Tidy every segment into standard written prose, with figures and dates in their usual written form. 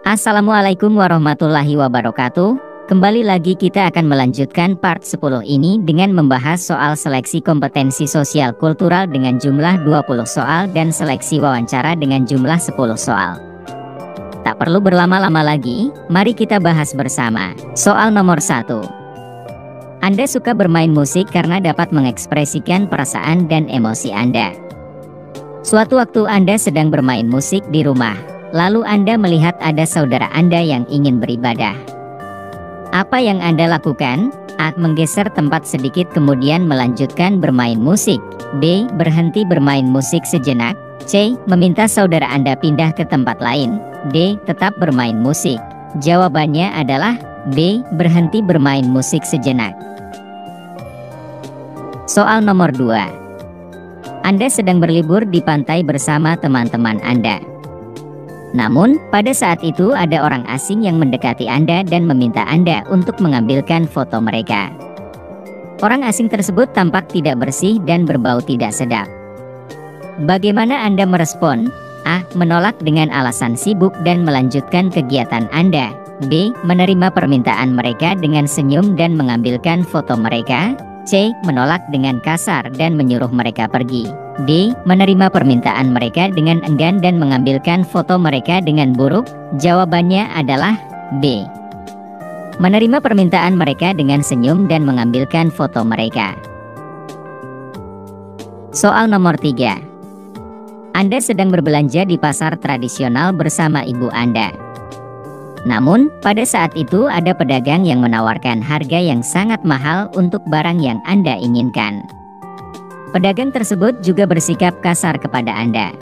Assalamualaikum warahmatullahi wabarakatuh. Kembali lagi kita akan melanjutkan part 10 ini dengan membahas soal seleksi kompetensi sosial kultural dengan jumlah 20 soal dan seleksi wawancara dengan jumlah 10 soal. Tak perlu berlama-lama lagi, mari kita bahas bersama. Soal nomor 1. Anda suka bermain musik karena dapat mengekspresikan perasaan dan emosi Anda. Suatu waktu Anda sedang bermain musik di rumah. Lalu Anda melihat ada saudara Anda yang ingin beribadah. Apa yang Anda lakukan? A. Menggeser tempat sedikit kemudian melanjutkan bermain musik. B. Berhenti bermain musik sejenak. C. Meminta saudara Anda pindah ke tempat lain. D. Tetap bermain musik. Jawabannya adalah B. Berhenti bermain musik sejenak. Soal nomor 2. Anda sedang berlibur di pantai bersama teman-teman Anda. Namun, pada saat itu ada orang asing yang mendekati Anda dan meminta Anda untuk mengambilkan foto mereka. Orang asing tersebut tampak tidak bersih dan berbau tidak sedap. Bagaimana Anda merespon? A. Menolak dengan alasan sibuk dan melanjutkan kegiatan Anda. B. Menerima permintaan mereka dengan senyum dan mengambilkan foto mereka. C. Menolak dengan kasar dan menyuruh mereka pergi. D. Menerima permintaan mereka dengan enggan dan mengambilkan foto mereka dengan buruk. Jawabannya adalah B. Menerima permintaan mereka dengan senyum dan mengambilkan foto mereka. Soal nomor 3. Anda sedang berbelanja di pasar tradisional bersama ibu Anda. Namun, pada saat itu ada pedagang yang menawarkan harga yang sangat mahal untuk barang yang Anda inginkan. Pedagang tersebut juga bersikap kasar kepada Anda.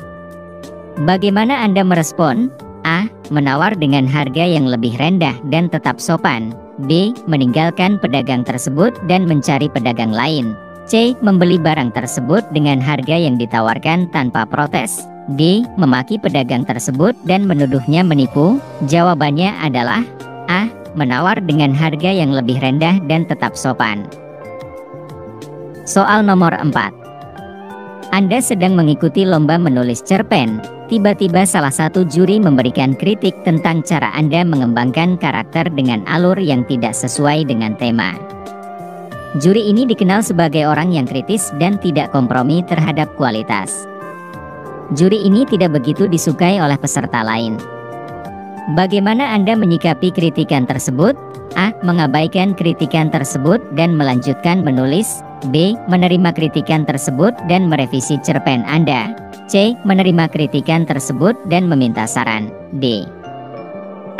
Bagaimana Anda merespon? A. Menawar dengan harga yang lebih rendah dan tetap sopan. B. Meninggalkan pedagang tersebut dan mencari pedagang lain. C. Membeli barang tersebut dengan harga yang ditawarkan tanpa protes. D. Memaki pedagang tersebut dan menuduhnya menipu. Jawabannya adalah A. Menawar dengan harga yang lebih rendah dan tetap sopan. Soal nomor 4. Anda sedang mengikuti lomba menulis cerpen. Tiba-tiba salah satu juri memberikan kritik tentang cara Anda mengembangkan karakter dengan alur yang tidak sesuai dengan tema. Juri ini dikenal sebagai orang yang kritis dan tidak kompromi terhadap kualitas. Juri ini tidak begitu disukai oleh peserta lain. Bagaimana Anda menyikapi kritikan tersebut? A. Mengabaikan kritikan tersebut dan melanjutkan menulis. B. Menerima kritikan tersebut dan merevisi cerpen Anda. C. Menerima kritikan tersebut dan meminta saran. D.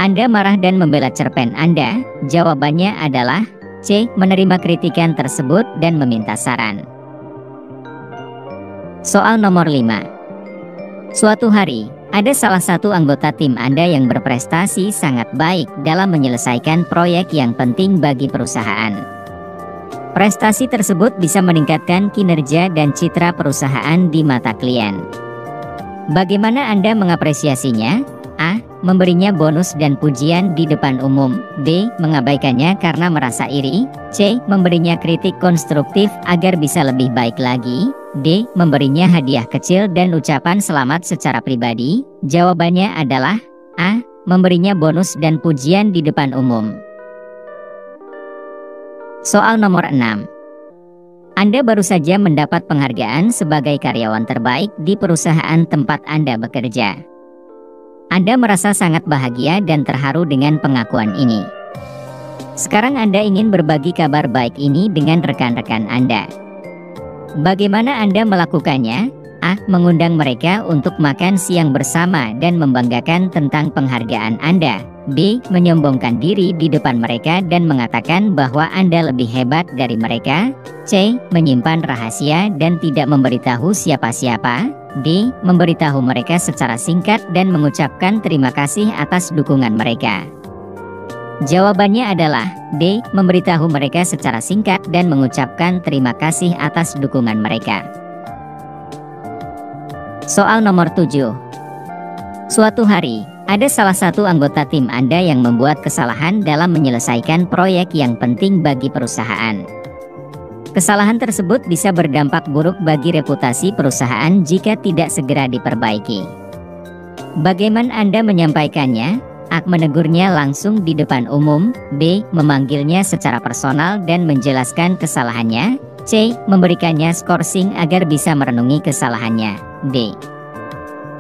Anda marah dan membela cerpen Anda. Jawabannya adalah C. Menerima kritikan tersebut dan meminta saran. Soal nomor 5. Suatu hari, ada salah satu anggota tim Anda yang berprestasi sangat baik dalam menyelesaikan proyek yang penting bagi perusahaan. Prestasi tersebut bisa meningkatkan kinerja dan citra perusahaan di mata klien. Bagaimana Anda mengapresiasinya? A. Memberinya bonus dan pujian di depan umum. B. Mengabaikannya karena merasa iri. C. Memberinya kritik konstruktif agar bisa lebih baik lagi. D. Memberinya hadiah kecil dan ucapan selamat secara pribadi. Jawabannya adalah A. Memberinya bonus dan pujian di depan umum. Soal nomor 6. Anda baru saja mendapat penghargaan sebagai karyawan terbaik di perusahaan tempat Anda bekerja. Anda merasa sangat bahagia dan terharu dengan pengakuan ini. Sekarang Anda ingin berbagi kabar baik ini dengan rekan-rekan Anda. Bagaimana Anda melakukannya? A. Mengundang mereka untuk makan siang bersama dan membanggakan tentang penghargaan Anda. B. Menyombongkan diri di depan mereka dan mengatakan bahwa Anda lebih hebat dari mereka. C. Menyimpan rahasia dan tidak memberitahu siapa-siapa. D. Memberitahu mereka secara singkat dan mengucapkan terima kasih atas dukungan mereka. Jawabannya adalah D. Memberitahu mereka secara singkat dan mengucapkan terima kasih atas dukungan mereka. Soal nomor 7. Suatu hari, ada salah satu anggota tim Anda yang membuat kesalahan dalam menyelesaikan proyek yang penting bagi perusahaan. Kesalahan tersebut bisa berdampak buruk bagi reputasi perusahaan jika tidak segera diperbaiki. Bagaimana Anda menyampaikannya? A. Menegurnya langsung di depan umum. B. Memanggilnya secara personal dan menjelaskan kesalahannya. C. Memberikannya skorsing agar bisa merenungi kesalahannya. D.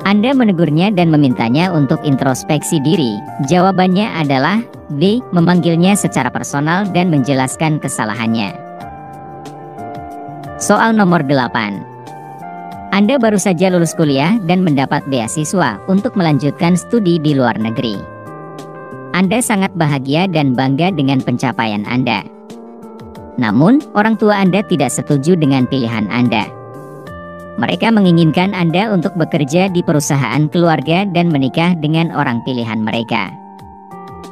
Anda menegurnya dan memintanya untuk introspeksi diri. Jawabannya adalah B. Memanggilnya secara personal dan menjelaskan kesalahannya. Soal nomor 8. Anda baru saja lulus kuliah dan mendapat beasiswa untuk melanjutkan studi di luar negeri. Anda sangat bahagia dan bangga dengan pencapaian Anda. Namun, orang tua Anda tidak setuju dengan pilihan Anda. Mereka menginginkan Anda untuk bekerja di perusahaan keluarga dan menikah dengan orang pilihan mereka.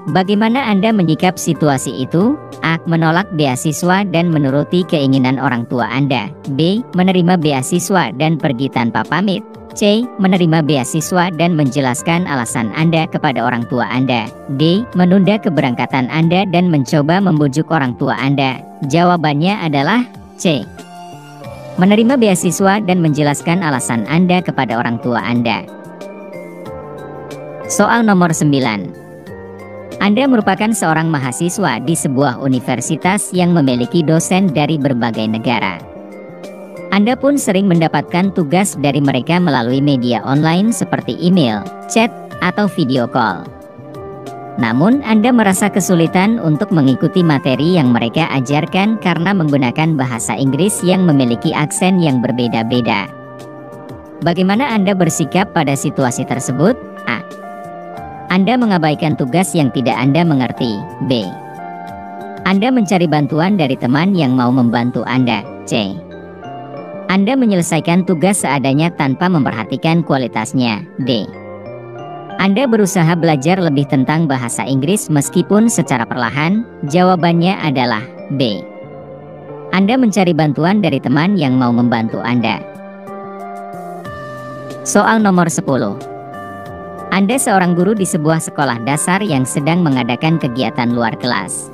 Bagaimana Anda menyikap situasi itu? A. Menolak beasiswa dan menuruti keinginan orang tua Anda. B. Menerima beasiswa dan pergi tanpa pamit. C. Menerima beasiswa dan menjelaskan alasan Anda kepada orang tua Anda. D. Menunda keberangkatan Anda dan mencoba membujuk orang tua Anda. Jawabannya adalah C. Menerima beasiswa dan menjelaskan alasan Anda kepada orang tua Anda. Soal nomor 9. Anda merupakan seorang mahasiswa di sebuah universitas yang memiliki dosen dari berbagai negara. Anda pun sering mendapatkan tugas dari mereka melalui media online seperti email, chat, atau video call. Namun, Anda merasa kesulitan untuk mengikuti materi yang mereka ajarkan karena menggunakan bahasa Inggris yang memiliki aksen yang berbeda-beda. Bagaimana Anda bersikap pada situasi tersebut? A. Anda mengabaikan tugas yang tidak Anda mengerti. B. Anda mencari bantuan dari teman yang mau membantu Anda. C. Anda menyelesaikan tugas seadanya tanpa memperhatikan kualitasnya. D. Anda berusaha belajar lebih tentang bahasa Inggris meskipun secara perlahan. Jawabannya adalah B. Anda mencari bantuan dari teman yang mau membantu Anda. Soal nomor 10. Anda seorang guru di sebuah sekolah dasar yang sedang mengadakan kegiatan luar kelas.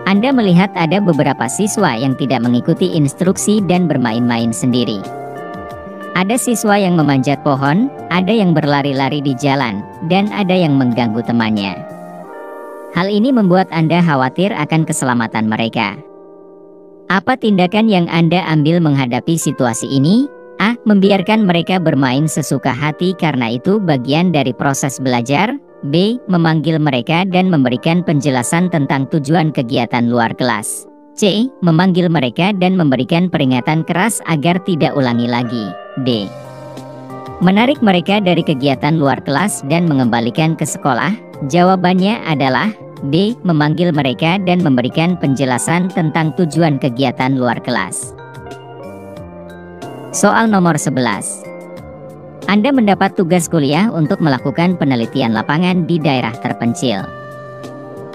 Anda melihat ada beberapa siswa yang tidak mengikuti instruksi dan bermain-main sendiri. Ada siswa yang memanjat pohon, ada yang berlari-lari di jalan, dan ada yang mengganggu temannya. Hal ini membuat Anda khawatir akan keselamatan mereka. Apa tindakan yang Anda ambil menghadapi situasi ini? A. Membiarkan mereka bermain sesuka hati karena itu bagian dari proses belajar. B. Memanggil mereka dan memberikan penjelasan tentang tujuan kegiatan luar kelas. C. Memanggil mereka dan memberikan peringatan keras agar tidak ulangi lagi. D. Menarik mereka dari kegiatan luar kelas dan mengembalikan ke sekolah. Jawabannya adalah D. Memanggil mereka dan memberikan penjelasan tentang tujuan kegiatan luar kelas. Soal nomor 11. Anda mendapat tugas kuliah untuk melakukan penelitian lapangan di daerah terpencil.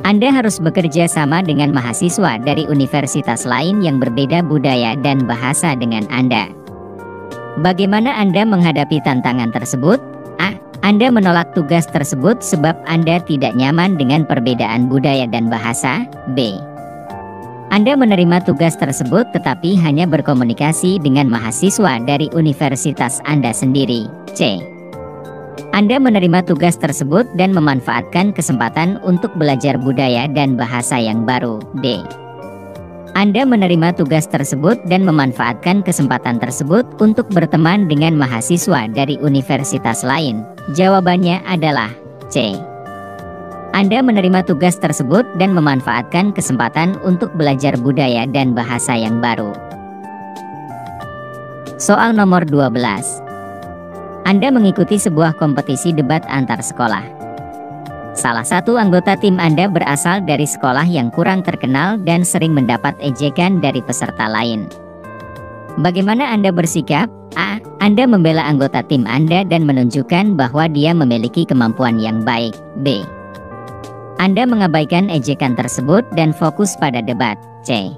Anda harus bekerja sama dengan mahasiswa dari universitas lain yang berbeda budaya dan bahasa dengan Anda. Bagaimana Anda menghadapi tantangan tersebut? A. Anda menolak tugas tersebut sebab Anda tidak nyaman dengan perbedaan budaya dan bahasa. B. Anda menerima tugas tersebut tetapi hanya berkomunikasi dengan mahasiswa dari universitas Anda sendiri. C. Anda menerima tugas tersebut dan memanfaatkan kesempatan untuk belajar budaya dan bahasa yang baru. D. Anda menerima tugas tersebut dan memanfaatkan kesempatan tersebut untuk berteman dengan mahasiswa dari universitas lain. Jawabannya adalah C. Anda menerima tugas tersebut dan memanfaatkan kesempatan untuk belajar budaya dan bahasa yang baru. Soal nomor 12. Anda mengikuti sebuah kompetisi debat antar sekolah. Salah satu anggota tim Anda berasal dari sekolah yang kurang terkenal dan sering mendapat ejekan dari peserta lain. Bagaimana Anda bersikap? A. Anda membela anggota tim Anda dan menunjukkan bahwa dia memiliki kemampuan yang baik. B. Anda mengabaikan ejekan tersebut dan fokus pada debat. C.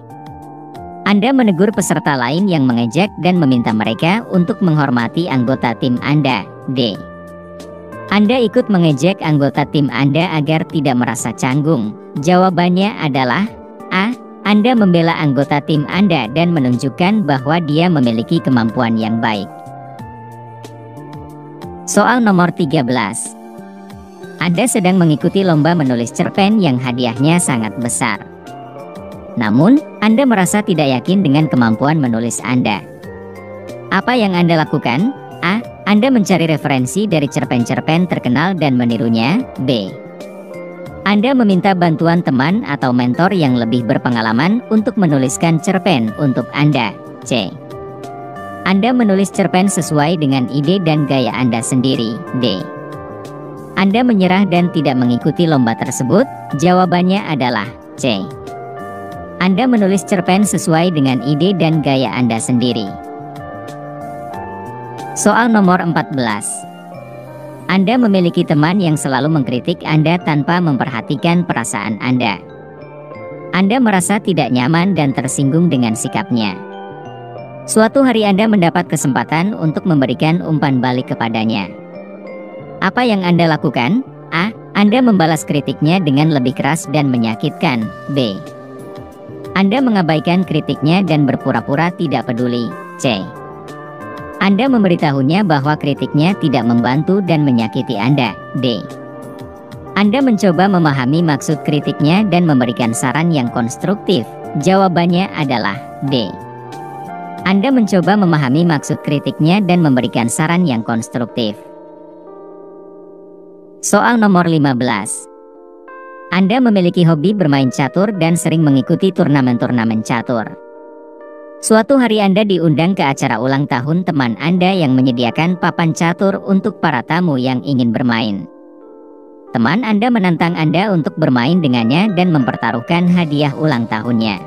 Anda menegur peserta lain yang mengejek dan meminta mereka untuk menghormati anggota tim Anda. D. Anda ikut mengejek anggota tim Anda agar tidak merasa canggung. Jawabannya adalah A. Anda membela anggota tim Anda dan menunjukkan bahwa dia memiliki kemampuan yang baik. Soal nomor 13. Anda sedang mengikuti lomba menulis cerpen yang hadiahnya sangat besar. Namun, Anda merasa tidak yakin dengan kemampuan menulis Anda. Apa yang Anda lakukan? A. Anda mencari referensi dari cerpen-cerpen terkenal dan menirunya. B. Anda meminta bantuan teman atau mentor yang lebih berpengalaman untuk menuliskan cerpen untuk Anda. C. Anda menulis cerpen sesuai dengan ide dan gaya Anda sendiri. D. Anda menyerah dan tidak mengikuti lomba tersebut. Jawabannya adalah C. Anda menulis cerpen sesuai dengan ide dan gaya Anda sendiri. Soal nomor 14. Anda memiliki teman yang selalu mengkritik Anda tanpa memperhatikan perasaan Anda. Anda merasa tidak nyaman dan tersinggung dengan sikapnya. Suatu hari Anda mendapat kesempatan untuk memberikan umpan balik kepadanya. Apa yang Anda lakukan? A. Anda membalas kritiknya dengan lebih keras dan menyakitkan. B. Anda mengabaikan kritiknya dan berpura-pura tidak peduli. C. Anda memberitahunya bahwa kritiknya tidak membantu dan menyakiti Anda. D. Anda mencoba memahami maksud kritiknya dan memberikan saran yang konstruktif. Jawabannya adalah D. Anda mencoba memahami maksud kritiknya dan memberikan saran yang konstruktif. Soal nomor 15. Anda memiliki hobi bermain catur dan sering mengikuti turnamen-turnamen catur. Suatu hari Anda diundang ke acara ulang tahun teman Anda yang menyediakan papan catur untuk para tamu yang ingin bermain. Teman Anda menantang Anda untuk bermain dengannya dan mempertaruhkan hadiah ulang tahunnya.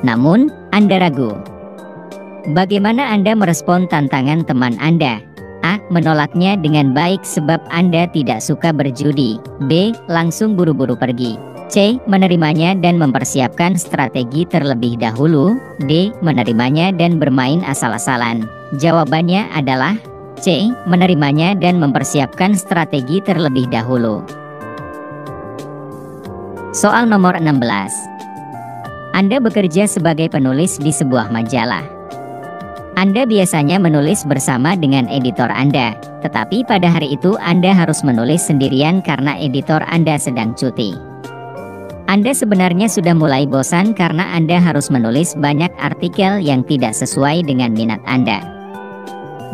Namun, Anda ragu. Bagaimana Anda merespon tantangan teman Anda? A. Menolaknya dengan baik sebab Anda tidak suka berjudi. B. Langsung buru-buru pergi. C. Menerimanya dan mempersiapkan strategi terlebih dahulu. D. Menerimanya dan bermain asal-asalan. Jawabannya adalah C. Menerimanya dan mempersiapkan strategi terlebih dahulu. Soal nomor 16. Anda bekerja sebagai penulis di sebuah majalah. Anda biasanya menulis bersama dengan editor Anda, tetapi pada hari itu Anda harus menulis sendirian karena editor Anda sedang cuti. Anda sebenarnya sudah mulai bosan karena Anda harus menulis banyak artikel yang tidak sesuai dengan minat Anda.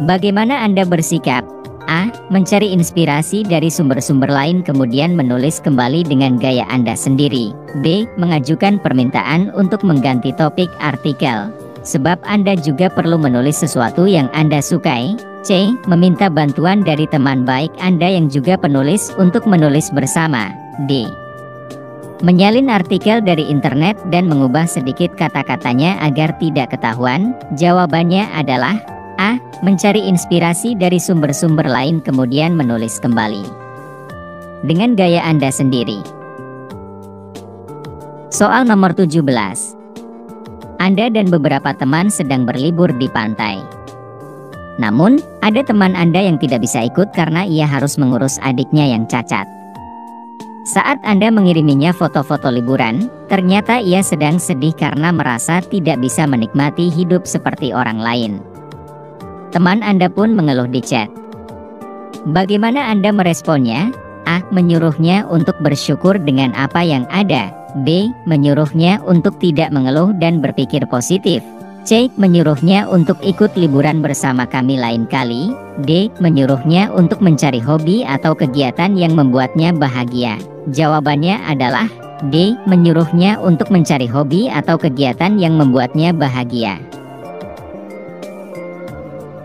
Bagaimana Anda bersikap? A. Mencari inspirasi dari sumber-sumber lain kemudian menulis kembali dengan gaya Anda sendiri. B. Mengajukan permintaan untuk mengganti topik artikel, sebab Anda juga perlu menulis sesuatu yang Anda sukai. C. Meminta bantuan dari teman baik Anda yang juga penulis untuk menulis bersama. D. Menyalin artikel dari internet dan mengubah sedikit kata-katanya agar tidak ketahuan. Jawabannya adalah A. Mencari inspirasi dari sumber-sumber lain kemudian menulis kembali dengan gaya Anda sendiri. Soal nomor 17. Anda dan beberapa teman sedang berlibur di pantai. Namun, ada teman Anda yang tidak bisa ikut karena ia harus mengurus adiknya yang cacat. Saat Anda mengiriminya foto-foto liburan, ternyata ia sedang sedih karena merasa tidak bisa menikmati hidup seperti orang lain. Teman Anda pun mengeluh di chat. Bagaimana Anda meresponnya? A. Menyuruhnya untuk bersyukur dengan apa yang ada. B. Menyuruhnya untuk tidak mengeluh dan berpikir positif. C. Menyuruhnya untuk ikut liburan bersama kami lain kali. D. Menyuruhnya untuk mencari hobi atau kegiatan yang membuatnya bahagia. Jawabannya adalah D. Menyuruhnya untuk mencari hobi atau kegiatan yang membuatnya bahagia.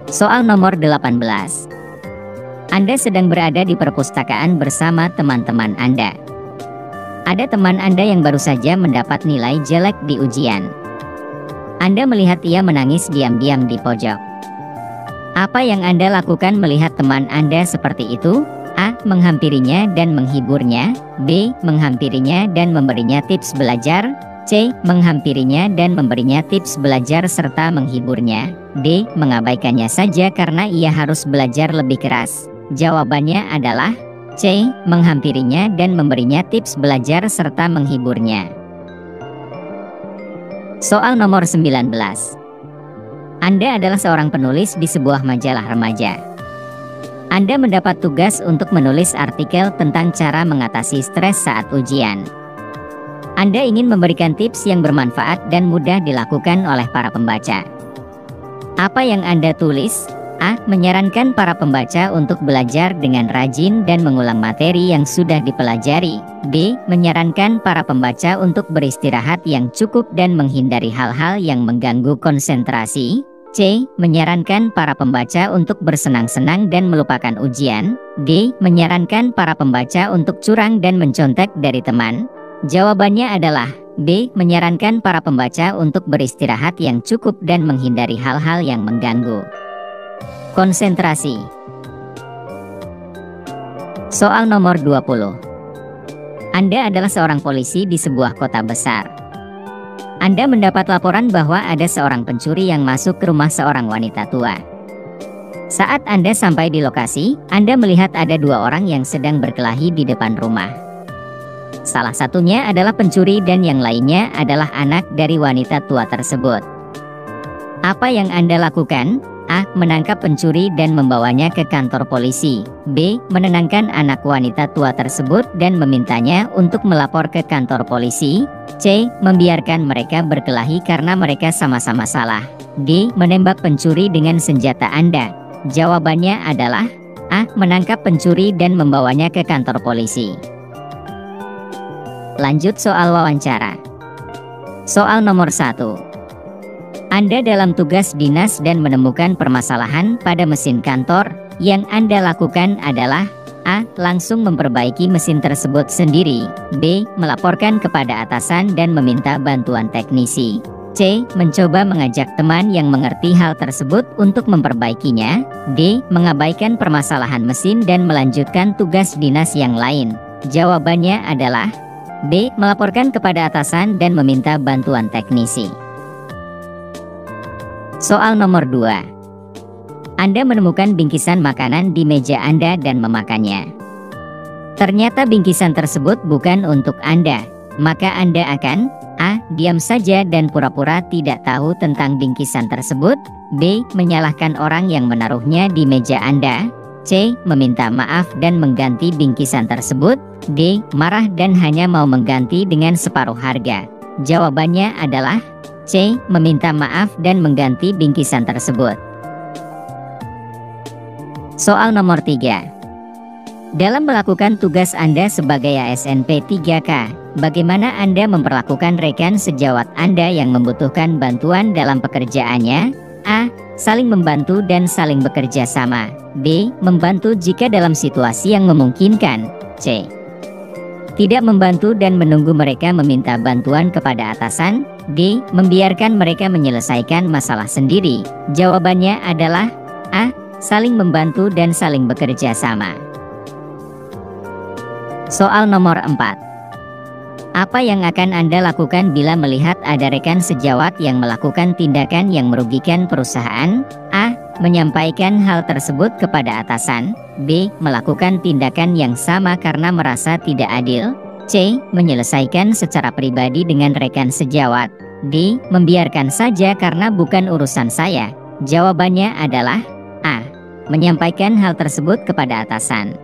Soal nomor 18. Anda sedang berada di perpustakaan bersama teman-teman Anda. Ada teman Anda yang baru saja mendapat nilai jelek di ujian. Anda melihat ia menangis diam-diam di pojok. Apa yang Anda lakukan melihat teman Anda seperti itu? A. Menghampirinya dan menghiburnya. B. Menghampirinya dan memberinya tips belajar. C. Menghampirinya dan memberinya tips belajar serta menghiburnya. D. Mengabaikannya saja karena ia harus belajar lebih keras. Jawabannya adalah C. Menghampirinya dan memberinya tips belajar serta menghiburnya. Soal nomor 19. Anda adalah seorang penulis di sebuah majalah remaja. Anda mendapat tugas untuk menulis artikel tentang cara mengatasi stres saat ujian. Anda ingin memberikan tips yang bermanfaat dan mudah dilakukan oleh para pembaca. Apa yang Anda tulis? A. Menyarankan para pembaca untuk belajar dengan rajin dan mengulang materi yang sudah dipelajari. B. Menyarankan para pembaca untuk beristirahat yang cukup dan menghindari hal-hal yang mengganggu konsentrasi. C. Menyarankan para pembaca untuk bersenang-senang dan melupakan ujian. D. Menyarankan para pembaca untuk curang dan mencontek dari teman. Jawabannya adalah B. Menyarankan para pembaca untuk beristirahat yang cukup dan menghindari hal-hal yang mengganggu konsentrasi. Soal nomor 20. Anda adalah seorang polisi di sebuah kota besar. Anda mendapat laporan bahwa ada seorang pencuri yang masuk ke rumah seorang wanita tua. Saat Anda sampai di lokasi, Anda melihat ada dua orang yang sedang berkelahi di depan rumah. Salah satunya adalah pencuri dan yang lainnya adalah anak dari wanita tua tersebut. Apa yang Anda lakukan? A. Menangkap pencuri dan membawanya ke kantor polisi. B. Menenangkan anak wanita tua tersebut dan memintanya untuk melapor ke kantor polisi. C. Membiarkan mereka berkelahi karena mereka sama-sama salah. D. Menembak pencuri dengan senjata Anda. Jawabannya adalah A. Menangkap pencuri dan membawanya ke kantor polisi. Lanjut soal wawancara. Soal nomor 1. Anda dalam tugas dinas dan menemukan permasalahan pada mesin kantor. Yang Anda lakukan adalah A. Langsung memperbaiki mesin tersebut sendiri. B. Melaporkan kepada atasan dan meminta bantuan teknisi. C. Mencoba mengajak teman yang mengerti hal tersebut untuk memperbaikinya. D. Mengabaikan permasalahan mesin dan melanjutkan tugas dinas yang lain. Jawabannya adalah B. Melaporkan kepada atasan dan meminta bantuan teknisi. Soal nomor 2. Anda menemukan bingkisan makanan di meja Anda dan memakannya. Ternyata bingkisan tersebut bukan untuk Anda. Maka Anda akan A. Diam saja dan pura-pura tidak tahu tentang bingkisan tersebut. B. Menyalahkan orang yang menaruhnya di meja Anda. C. Meminta maaf dan mengganti bingkisan tersebut. D. Marah dan hanya mau mengganti dengan separuh harga. Jawabannya adalah C. Meminta maaf dan mengganti bingkisan tersebut. Soal nomor 3. Dalam melakukan tugas Anda sebagai ASN P3K, bagaimana Anda memperlakukan rekan sejawat Anda yang membutuhkan bantuan dalam pekerjaannya? A. Saling membantu dan saling bekerja sama. B. Membantu jika dalam situasi yang memungkinkan. C. Tidak membantu dan menunggu mereka meminta bantuan kepada atasan. D. Membiarkan mereka menyelesaikan masalah sendiri. Jawabannya adalah A. Saling membantu dan saling bekerja sama. Soal nomor 4. Apa yang akan Anda lakukan bila melihat ada rekan sejawat yang melakukan tindakan yang merugikan perusahaan? A. Menyampaikan hal tersebut kepada atasan. B. Melakukan tindakan yang sama karena merasa tidak adil. C. Menyelesaikan secara pribadi dengan rekan sejawat. D. Membiarkan saja karena bukan urusan saya. Jawabannya adalah A. Menyampaikan hal tersebut kepada atasan.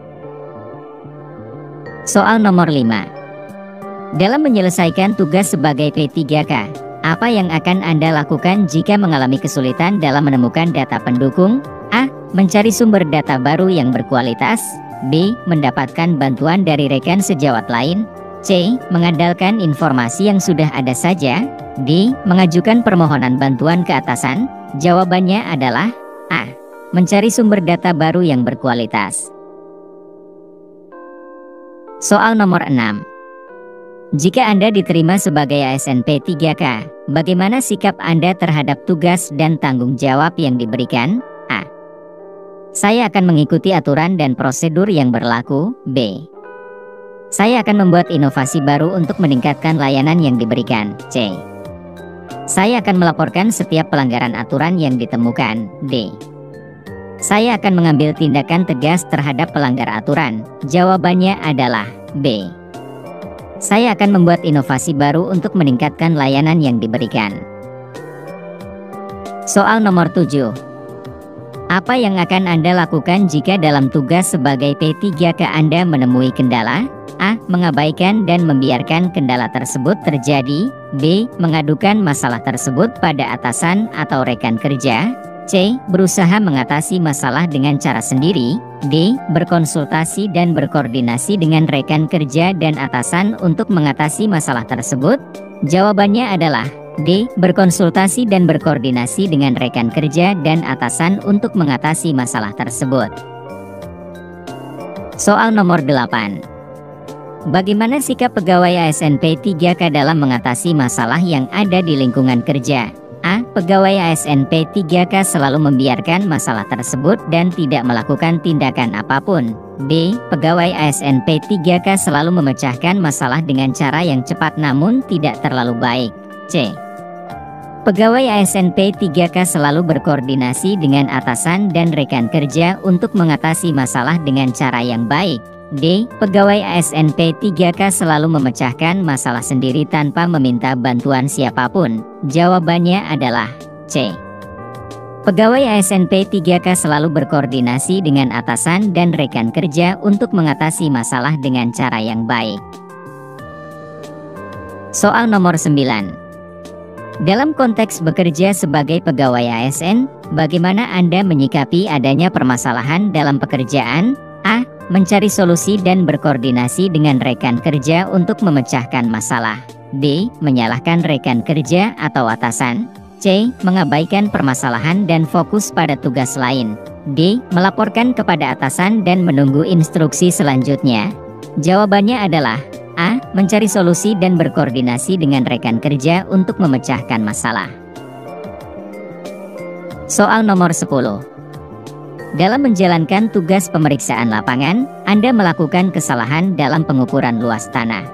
Soal nomor 5. Dalam menyelesaikan tugas sebagai P3K, apa yang akan Anda lakukan jika mengalami kesulitan dalam menemukan data pendukung? A. Mencari sumber data baru yang berkualitas. B. Mendapatkan bantuan dari rekan sejawat lain. C. Mengandalkan informasi yang sudah ada saja. D. Mengajukan permohonan bantuan ke atasan. Jawabannya adalah A. Mencari sumber data baru yang berkualitas. Soal nomor 6. Jika Anda diterima sebagai ASN P3K, bagaimana sikap Anda terhadap tugas dan tanggung jawab yang diberikan? A. Saya akan mengikuti aturan dan prosedur yang berlaku. B. Saya akan membuat inovasi baru untuk meningkatkan layanan yang diberikan. C. Saya akan melaporkan setiap pelanggaran aturan yang ditemukan. D. Saya akan mengambil tindakan tegas terhadap pelanggar aturan. Jawabannya adalah B. Saya akan membuat inovasi baru untuk meningkatkan layanan yang diberikan. Soal nomor 7. Apa yang akan Anda lakukan jika dalam tugas sebagai P3K Anda menemui kendala? A. Mengabaikan dan membiarkan kendala tersebut terjadi. B. Mengadukan masalah tersebut pada atasan atau rekan kerja. C. Berusaha mengatasi masalah dengan cara sendiri. D. Berkonsultasi dan berkoordinasi dengan rekan kerja dan atasan untuk mengatasi masalah tersebut. Jawabannya adalah D. Berkonsultasi dan berkoordinasi dengan rekan kerja dan atasan untuk mengatasi masalah tersebut. Soal nomor 8. Bagaimana sikap pegawai ASN P3K dalam mengatasi masalah yang ada di lingkungan kerja? A. Pegawai ASN P3K selalu membiarkan masalah tersebut dan tidak melakukan tindakan apapun. B. Pegawai ASN P3K selalu memecahkan masalah dengan cara yang cepat namun tidak terlalu baik. C. Pegawai ASN P3K selalu berkoordinasi dengan atasan dan rekan kerja untuk mengatasi masalah dengan cara yang baik. D. Pegawai ASN P3K selalu memecahkan masalah sendiri tanpa meminta bantuan siapapun. Jawabannya adalah C. Pegawai ASN P3K selalu berkoordinasi dengan atasan dan rekan kerja untuk mengatasi masalah dengan cara yang baik. Soal nomor 9. Dalam konteks bekerja sebagai pegawai ASN, bagaimana Anda menyikapi adanya permasalahan dalam pekerjaan? A. Mencari solusi dan berkoordinasi dengan rekan kerja untuk memecahkan masalah. B. Menyalahkan rekan kerja atau atasan. C. Mengabaikan permasalahan dan fokus pada tugas lain. D. Melaporkan kepada atasan dan menunggu instruksi selanjutnya. Jawabannya adalah A. Mencari solusi dan berkoordinasi dengan rekan kerja untuk memecahkan masalah. Soal nomor 10. Dalam menjalankan tugas pemeriksaan lapangan, Anda melakukan kesalahan dalam pengukuran luas tanah.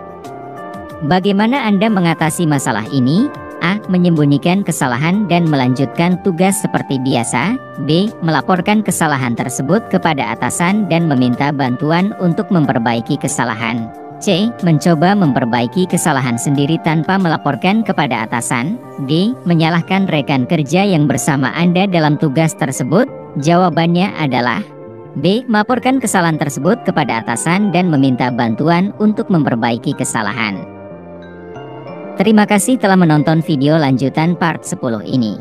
Bagaimana Anda mengatasi masalah ini? A. Menyembunyikan kesalahan dan melanjutkan tugas seperti biasa. B. Melaporkan kesalahan tersebut kepada atasan dan meminta bantuan untuk memperbaiki kesalahan. C. Mencoba memperbaiki kesalahan sendiri tanpa melaporkan kepada atasan. D. Menyalahkan rekan kerja yang bersama Anda dalam tugas tersebut. Jawabannya adalah B. Melaporkan kesalahan tersebut kepada atasan dan meminta bantuan untuk memperbaiki kesalahan. Terima kasih telah menonton video lanjutan part 10 ini.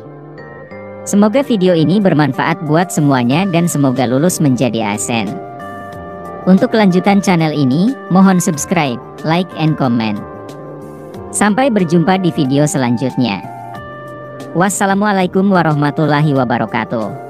Semoga video ini bermanfaat buat semuanya dan semoga lulus menjadi ASN. Untuk kelanjutan channel ini, mohon subscribe, like, and comment. Sampai berjumpa di video selanjutnya. Wassalamualaikum warahmatullahi wabarakatuh.